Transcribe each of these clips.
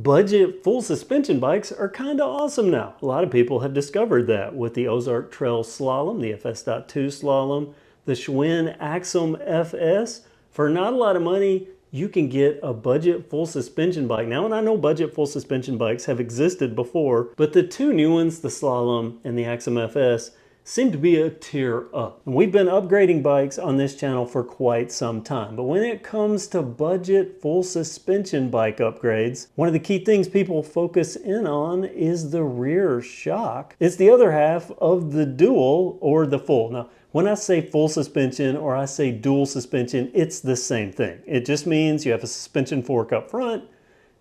Budget full suspension bikes are kind of awesome now. A lot of people have discovered that with the Ozark Trail Slalom, the FS.2 Slalom, the Schwinn Axum FS. For not a lot of money, you can get a budget full suspension bike. Now, and I know budget full suspension bikes have existed before, but the two new ones, the Slalom and the Axum FS, seem to be a tier up. And we've been upgrading bikes on this channel for quite some time. But when it comes to budget full suspension bike upgrades, one of the key things people focus in on is the rear shock. It's the other half of the dual or the full. Now, when I say full suspension or I say dual suspension, it's the same thing. It just means you have a suspension fork up front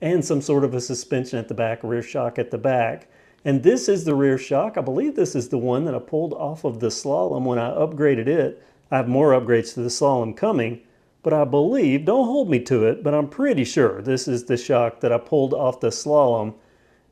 and some sort of a suspension at the back, a rear shock at the back. And this is the rear shock. I believe this is the one that I pulled off of the Slalom when I upgraded it. I have more upgrades to the Slalom coming, but I believe, don't hold me to it, but I'm pretty sure this is the shock that I pulled off the Slalom.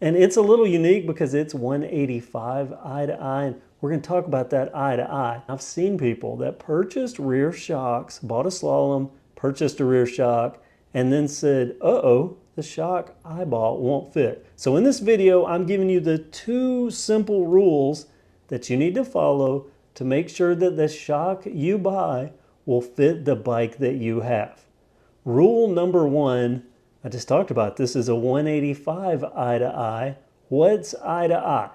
And it's a little unique because it's 185 eye to eye. And we're going to talk about that eye to eye. I've seen people that purchased rear shocks, bought a Slalom, purchased a rear shock, and then said, uh-oh, the shock I bought won't fit. So in this video, I'm giving you the two simple rules that you need to follow to make sure that the shock you buy will fit the bike that you have. Rule number one, I just talked about, this is a 185 eye to eye. What's eye to eye?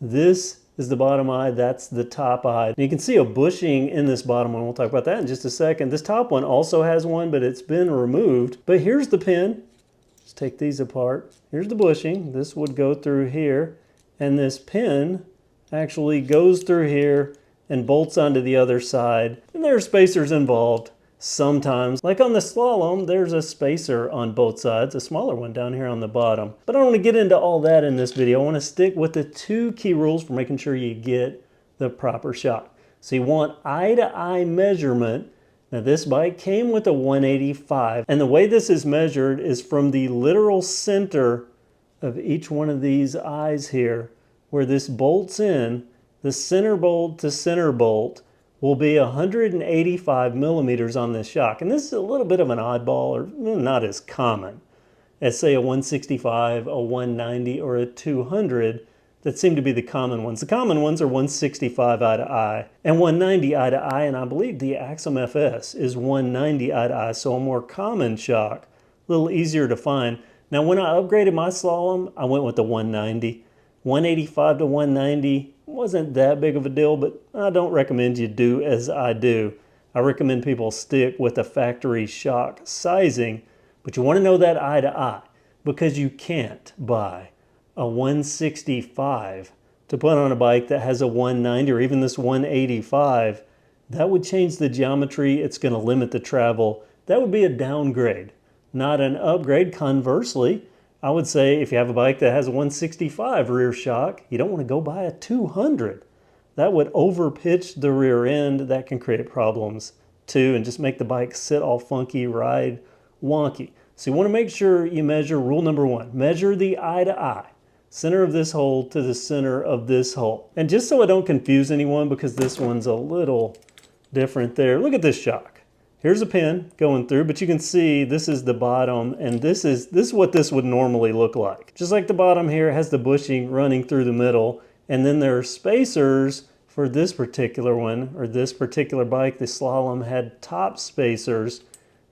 This is the bottom eye, that's the top eye. You can see a bushing in this bottom one. We'll talk about that in just a second. This top one also has one, but it's been removed. But here's the pin. Let's take these apart. Here's the bushing. This would go through here, and this pin actually goes through here and bolts onto the other side. And there are spacers involved sometimes. Like on the Slalom, there's a spacer on both sides, a smaller one down here on the bottom. But I don't want to get into all that in this video. I want to stick with the two key rules for making sure you get the proper shock. So you want eye-to-eye measurement. Now this bike came with a 185, and the way this is measured is from the literal center of each one of these eyes here, where this bolts in, the center bolt to center bolt will be 185 millimeters on this shock. And this is a little bit of an oddball, or not as common as say a 165, a 190, or a 200. That seem to be the common ones. The common ones are 165 eye to eye and 190 eye to eye, and I believe the Axum FS is 190 eye to eye, so a more common shock, a little easier to find. Now when I upgraded my Slalom, I went with the 190. 185 to 190 wasn't that big of a deal, but I don't recommend you do as I do. I recommend people stick with the factory shock sizing, but you want to know that eye to eye because you can't buy a 165 to put on a bike that has a 190 or even this 185. That would change the geometry. It's going to limit the travel. That would be a downgrade, not an upgrade. Conversely, I would say if you have a bike that has a 165 rear shock, you don't want to go buy a 200. That would overpitch the rear end. That can create problems too and just make the bike sit all funky, ride wonky. So you want to make sure you measure. Rule number one, measure the eye to eye. Center of this hole to the center of this hole. And just so I don't confuse anyone, because this one's a little different there, look at this shock. Here's a pin going through, but you can see this is the bottom, and this is what this would normally look like. Just like the bottom here has the bushing running through the middle, and then there are spacers for this particular one, or this particular bike. The Slalom had top spacers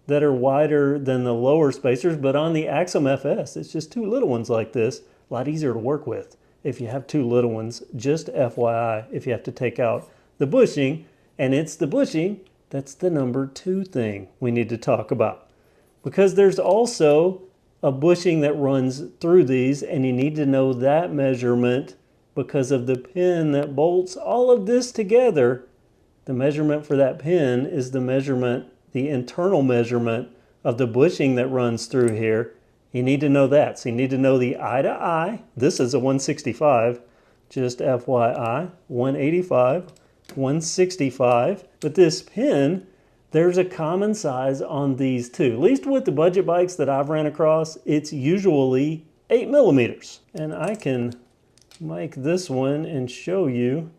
that are wider than the lower spacers, but on the Axum FS, it's just two little ones like this. A lot easier to work with if you have two little ones. Just FYI, if you have to take out the bushing, and it's the bushing that's the number two thing we need to talk about. Because there's also a bushing that runs through these, and you need to know that measurement because of the pin that bolts all of this together. The measurement for that pin is the measurement, the internal measurement of the bushing that runs through here. You need to know that. So you need to know the eye to eye. This is a 165, just FYI, 185, 165. But this pin, there's a common size on these two. At least with the budget bikes that I've ran across, it's usually 8 millimeters. And I can make this one and show you,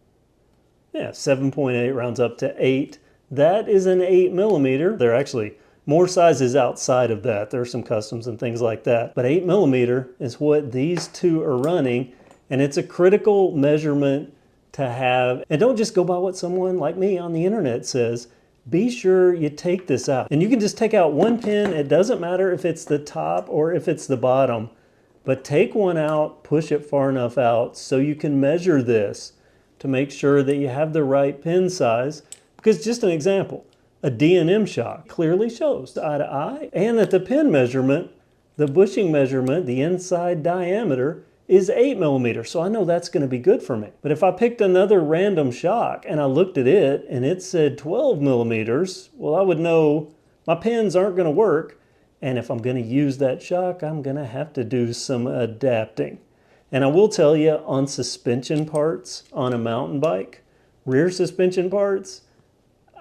yeah, 7.8 rounds up to 8. That is an 8 millimeter. They're actually more sizes outside of that. There are some customs and things like that. But 8mm is what these two are running, and it's a critical measurement to have. And don't just go by what someone like me on the internet says. Be sure you take this out. And you can just take out one pin. It doesn't matter if it's the top or if it's the bottom. But take one out, push it far enough out so you can measure this to make sure that you have the right pin size. Because just an example, a D&M shock clearly shows eye to eye, and that the pin measurement, the bushing measurement, the inside diameter is 8mm. So I know that's going to be good for me. But if I picked another random shock and I looked at it and it said 12mm, well, I would know my pins aren't going to work. And if I'm going to use that shock, I'm going to have to do some adapting. And I will tell you, on suspension parts on a mountain bike, rear suspension parts,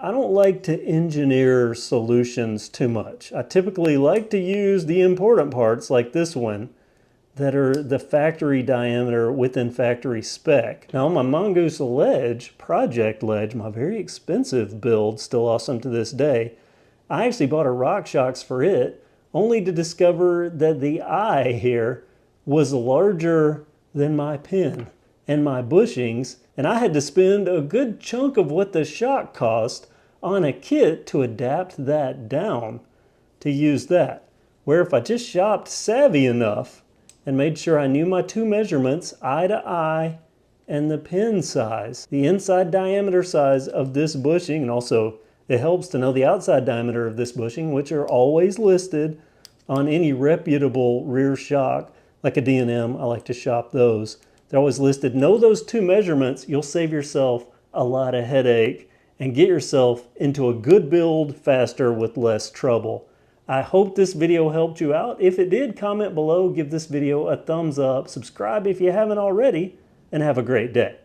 I don't like to engineer solutions too much. I typically like to use the important parts like this one that are the factory diameter within factory spec. Now on my Mongoose ledge, project ledge, my very expensive build, still awesome to this day, I actually bought a RockShox for it, only to discover that the eye here was larger than my pin and my bushings, and I had to spend a good chunk of what the shock cost on a kit to adapt that down to use that. Where if I just shopped savvy enough and made sure I knew my two measurements, eye to eye, and the pin size, the inside diameter size of this bushing, and also it helps to know the outside diameter of this bushing, which are always listed on any reputable rear shock, like a D&M. I like to shop those. They're always listed. Know those two measurements. You'll save yourself a lot of headache and get yourself into a good build faster with less trouble. I hope this video helped you out. If it did, comment below, give this video a thumbs up, subscribe if you haven't already, and have a great day.